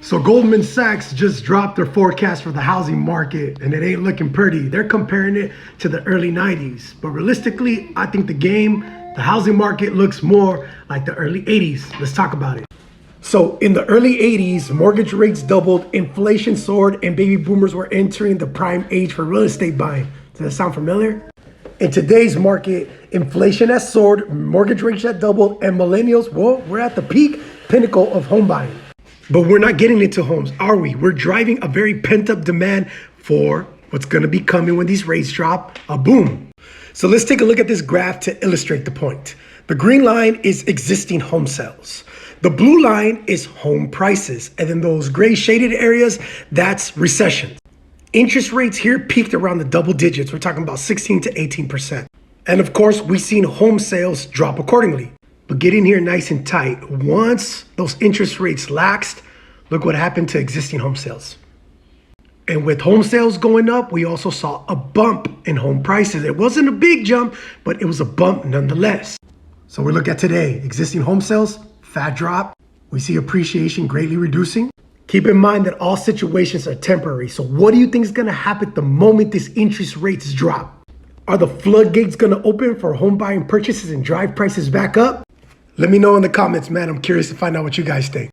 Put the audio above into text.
So Goldman Sachs just dropped their forecast for the housing market and it ain't looking pretty. They're comparing it to the early 90s. But realistically, I think the housing market looks more like the early 80s. Let's talk about it. So in the early 80s, mortgage rates doubled, inflation soared, and baby boomers were entering the prime age for real estate buying. Does that sound familiar? In today's market, inflation has soared, mortgage rates have doubled, and millennials, well, we're at the peak pinnacle of home buying. But we're not getting into homes, are we? We're driving a very pent-up demand for what's gonna be coming when these rates drop, a boom. So let's take a look at this graph to illustrate the point. The green line is existing home sales. The blue line is home prices. And then those gray shaded areas, that's recession. Interest rates here peaked around the double digits. We're talking about 16 to 18%. And of course, we've seen home sales drop accordingly. But get in here nice and tight. Once those interest rates laxed, look what happened to existing home sales. And with home sales going up, we also saw a bump in home prices. It wasn't a big jump, but it was a bump nonetheless. So we look at today, existing home sales, fat drop. We see appreciation greatly reducing. Keep in mind that all situations are temporary. So what do you think is gonna happen the moment these interest rates drop? Are the floodgates gonna open for home buying purchases and drive prices back up? Let me know in the comments, man. I'm curious to find out what you guys think.